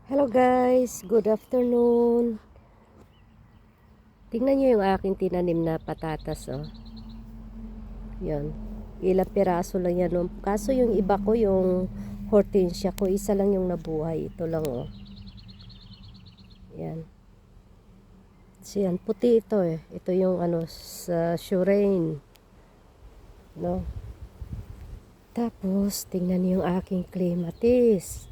Hello guys, good afternoon. Tingnan nyo yung aking tinanim na patatas, oh. Yan. Ilang piraso lang yan, oh. Kaso yung iba ko, yung hortensia ko, isa lang yung nabuhay. Ito lang, oh. Yan. So yan, puti ito eh. Ito yung ano, sa Shurain. No? Tapos, tingnan nyo yung aking clematis.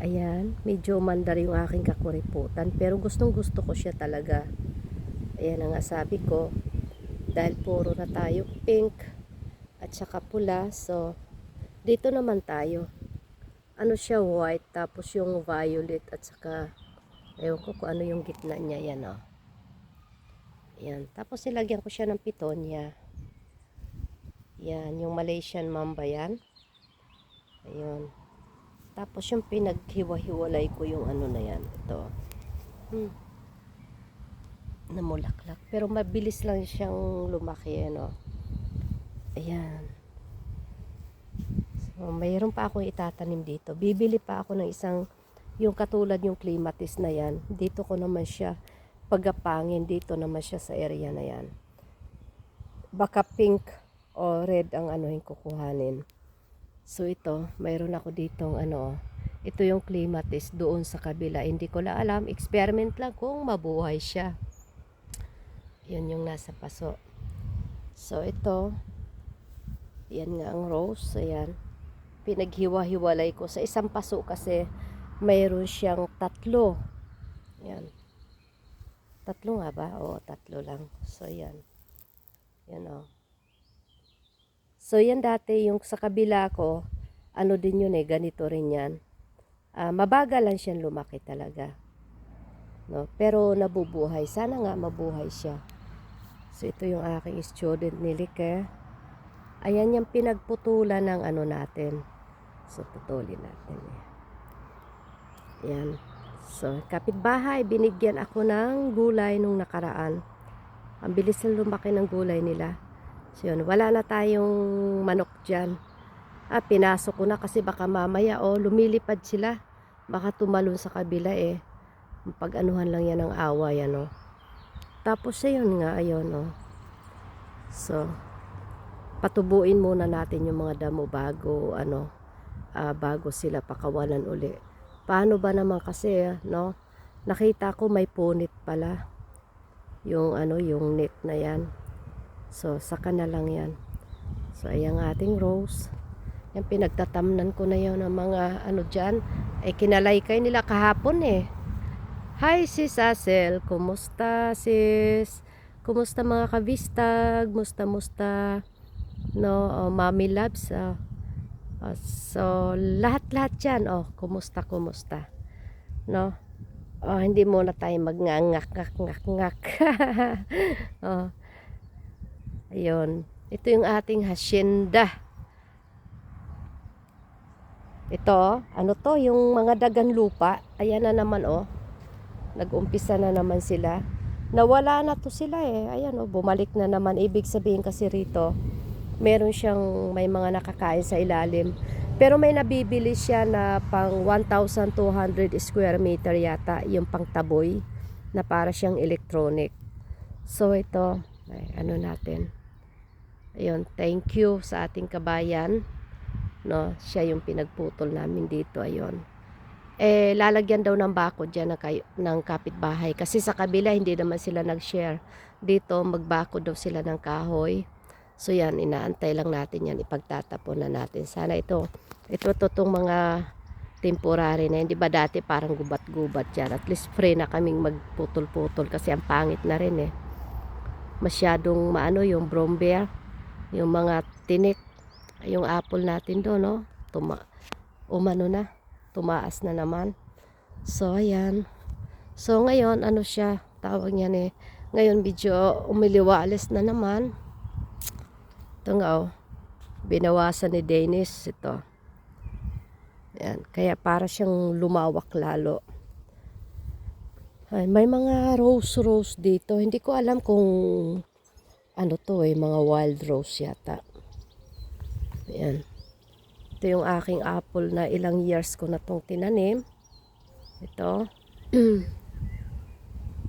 Ayan, medyo umandar yung aking kakuriputan. Pero gustong gusto ko siya talaga. Ayan ang nga sabi ko. Dahil puro na tayo pink at saka pula. So, dito naman tayo. Ano siya, white. Tapos yung violet at saka, ewan ko kung ano yung gitna niya. Yan, oh. Yan. Tapos nilagyan ko siya ng pitonia. Yan, yung Malaysian mamba yan. Ayun. Tapos yung pinaghiwa-hiwalay ko yung ano na yan. Ito. Namulaklak. Pero mabilis lang siyang lumaki. Ano. Ayan. So, mayroon pa akong itatanim dito. Bibili pa ako ng isang, yung katulad yung clematis na yan. Dito ko naman siya pagapangin. Dito naman siya sa area na yan. Baka pink o red ang ano yung kukuhanin. So ito, mayroon ako ditong ano, ito yung clematis doon sa kabila. Hindi ko lang alam, experiment lang kung mabuhay siya. Yun yung nasa paso. So ito, yan nga ang rose, ayan. Pinaghiwa-hiwalay ko sa isang paso kasi mayroon siyang tatlo. Yan. Tatlo nga ba? Oo, tatlo lang. So yan. Yan o. So yan dati yung sa kabila ko, ano din yun eh, ganito rin yan. Mabagal lang siyang lumaki talaga. No? Pero nabubuhay. Sana nga mabuhay siya. So ito yung aking student ni Like. Ayan yung pinagputulan ng ano natin. So putulin natin eh. Yan. So kapitbahay, binigyan ako ng gulay nung nakaraan. Ang bilis na lumaki ng gulay nila. So yun, wala na tayong manok dyan. Pinasok ko na kasi baka mamaya lumilipad sila. Baka tumalon sa kabila eh. Pag-anuhan lang yan ng away ano. Tapos ayun nga, ayun oh. So, patubuin muna natin yung mga damo bago ano, bago sila pakawalan uli. Paano ba naman kasi no? Nakita ko may punit pala. Yung ano, yung net na yan. So, saka na lang yan. So, ayan ating rose. Yan, pinagtatamnan ko na yun ng mga ano dyan. Kinalaykay nila kahapon eh. Hi sis Asel, kumusta sis? Kumusta mga kabistag? Musta? No, mommy loves. So, lahat-lahat dyan. Kumusta? No? Hindi muna tayo magngangak-ngak-ngak. Ayun. Ito yung ating hacienda. Ito, ano to, yung mga dagang lupa. Ayan na naman, nag-umpisa na naman sila. Nawala na to sila eh. Ayan, bumalik na naman. Ibig sabihin kasi rito, meron siyang, may mga nakakain sa ilalim. Pero may nabibili siya na pang 1,200 square meter yata, yung pang taboy, na para siyang electronic. So ito, ano natin. Ayun, thank you sa ating kabayan. No, siya yung pinagputol namin dito, ayun. Lalagyan daw ng bako dyan ng kapitbahay. Kasi sa kabila, hindi naman sila nag-share. Dito, magbako daw sila ng kahoy. So yan, inaantay lang natin yan. Ipagtatapon na natin. Sana ito itong mga temporary na. Hindi ba dati parang gubat-gubat yan. At least free na kaming magputol-putol. Kasi ang pangit na rin eh. Masyadong maano yung brombeer. Yung mga tinik. Yung apple natin doon, no? Umano na. Tumaas na naman. So, ayan. So, ngayon, ano siya? Tawag niyan eh. Ngayon, medyo umiliwalis na naman. Ito nga, binawasan ni Dennis. Ito. Ayan. Kaya para siyang lumawak lalo. Ay, may mga rose dito. Hindi ko alam kung ano to eh. Mga wild rose yata. Ayan. Ito yung aking apple na ilang years ko na tong tinanim. Ito.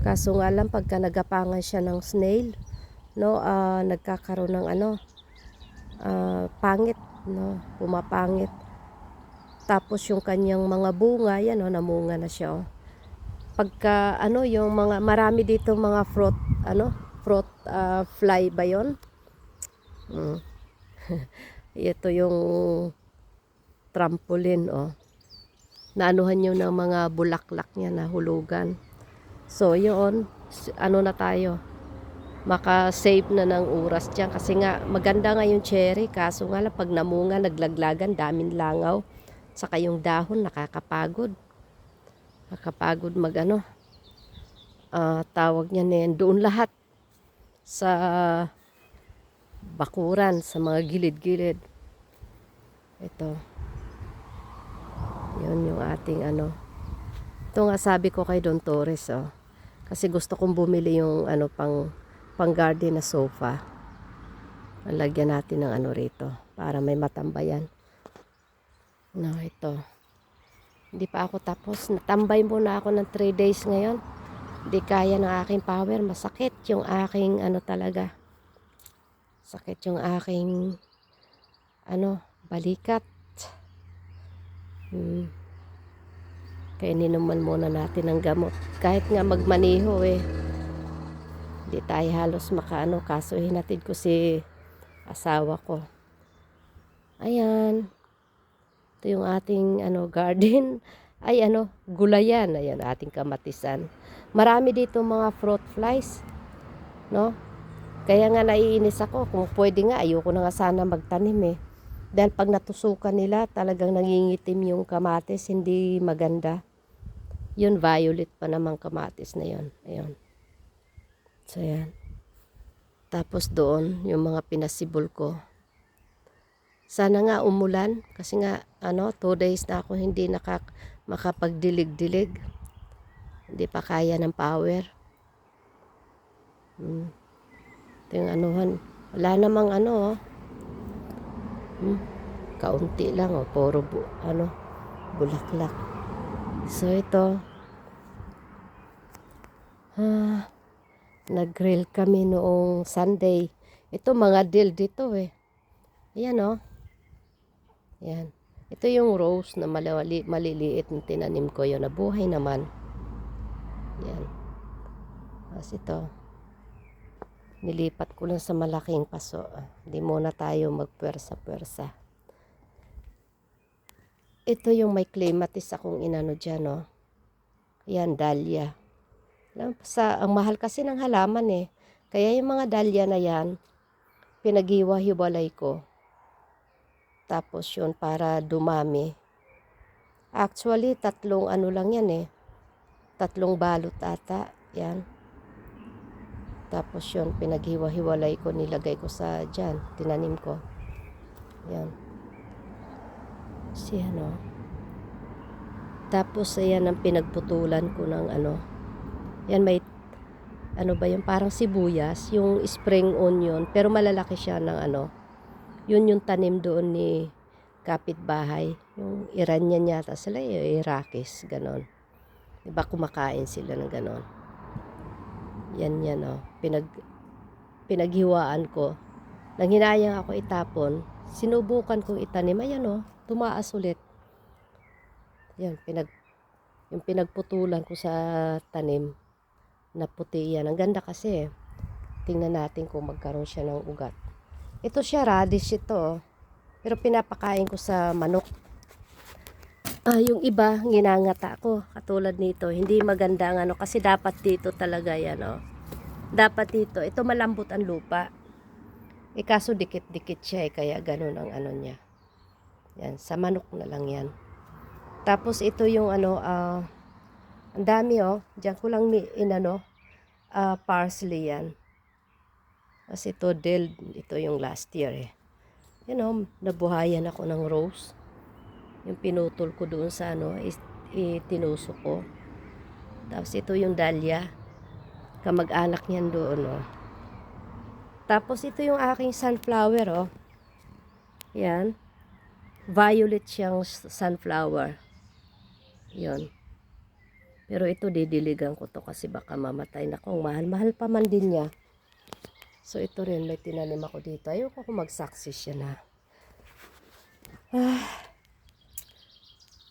Kaso nga lang pagka nagapangan siya ng snail, no, nagkakaroon ng pangit, no, pumapangit. Tapos yung kanyang mga bunga, yan namunga na siya. Pagka yung mga marami dito mga fruit, fruit fly ba 'yon? Ito yung trampoline, naanuhan yun ng mga bulaklak niya na hulugan. So yun, na tayo, maka-save na ng oras dyan kasi nga maganda nga yung cherry, kaso nga lang pag namunga naglaglagan, daming langaw, saka yung dahon nakakapagod mag tawag niya na doon lahat sa bakuran, sa mga gilid-gilid. Ito yun yung ating ito nga sabi ko kay Don Torres, kasi gusto kong bumili yung pang garden na sofa. Lagyan natin ng rito para may matambayan. No, ito. Hindi pa ako tapos. Natambay muna ako ng 3 days ngayon. Hindi kaya ng aking power. Masakit yung aking talaga. Sakit yung aking balikat. Kaya ninuman muna natin ng gamot. Kahit nga magmaniho hindi tayo halos kaso hinatid ko si asawa ko. Ayan. Ito yung ating garden. Ay gulayan. Ayan, ating kamatisan. Marami dito mga fruit flies, no? Kaya nga naiinis ako. Kung pwede nga, ayoko na nga sana magtanim dahil pag natusukan nila, talagang nangingitim yung kamatis, hindi maganda. Yun, violet pa namang kamatis na yun. Ayun. So, yan. Tapos doon, yung mga pinasibol ko. Sana nga umulan kasi nga 2 days na ako hindi makapagdilig-dilig. Hindi pa kaya ng power. Ito yung wala namang kaunti lang puro bulaklak. So ito nag-grill kami noong Sunday. Ito mga dill dito Ayan Yan. Ito yung rose na maliliit na tinanim ko yun. Nabuhay naman. Yan. Tapos ito. Nilipat ko lang sa malaking paso. Hindi muna tayo magpwersa-pwersa. Ito yung may clematis akong dyan Yan, dahlia. Ang mahal kasi ng halaman Kaya yung mga dahlia na yan, pinaghiwa-hiwalay ko. Tapos yun para dumami. Actually, 3 lang yan 3 balot ata. Yan. Tapos yun, pinaghiwa-hiwalay ko, nilagay ko sa dyan. Tinanim ko. Yan. Siya Tapos ayan ang pinagputulan ko ng Yan may ba yung parang sibuyas, yung spring onion, pero malalaki siya ng yun yung tanim doon ni kapitbahay. Yung Iranian yata sila, Iraqis, ganon. Diba kumakain sila ng ganon. Yan pinaghiwaan ko. Nang hinayang ako itapon, sinubukan kong itanim. Ayan tumaas ulit. Yan, yung pinagputulan ko sa tanim na puti yan. Ang ganda kasi tingnan natin kung magkaroon siya ng ugat. Ito siya, radish ito. Pero pinapakain ko sa manok. Yung iba, ginangata ko. Katulad nito. Hindi maganda ang kasi dapat dito talaga yan Dapat dito. Ito malambot ang lupa. Kaso dikit-dikit siya kaya ganun ang niya. Yan, sa manok na lang yan. Tapos ito yung ang dami Diyan ko lang parsley yan. Kasi ito dill, ito yung last year nabuhayan ako ng rose. Yung pinutol ko doon sa tinusok ko. Tapos ito yung dahlia. Kamag-anak niyan doon Tapos ito yung aking sunflower Yan. violet siyang sunflower. Yon. Pero ito didiligan ko to kasi baka mamatay na kung mahal pa man din niya. So ito rin may tinanim ako dito. Ayoko kung mag-success siya na.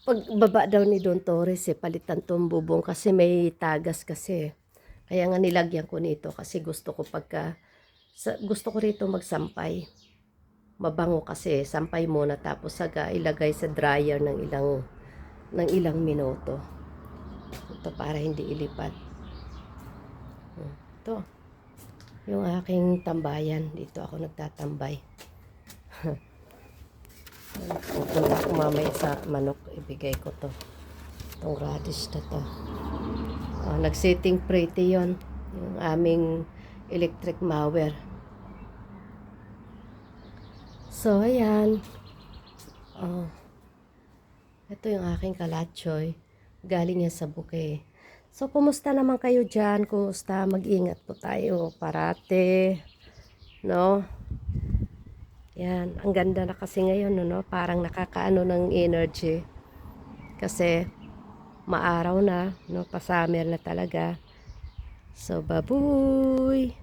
Pagbaba daw ni Don Torres palitan tong bubong kasi may tagas kasi. Kaya nga nilagyan ko nito kasi gusto ko gusto ko rito magsampay. Mabango kasi, sampay muna tapos saka ilagay sa dryer ng ilang minuto. Ito para hindi ilipad. Ito. Yung aking tambayan, dito ako nagtatambay. Pupunta ako mamaya sa manok, ibigay ko to. Itong radish na to. Nag-setting pretty yon. Yung aming electric mower. So, ayan. Ito yung aking kalatchoy. Galing yan sa bouquet. So, kumusta naman kayo dyan? Kumusta? Mag-ingat po tayo parate. No? Yan. Ang ganda na kasi ngayon, no? Parang nakakaano ng energy. Kasi, maaraw na, no? Pa-summer na talaga. So, babuy!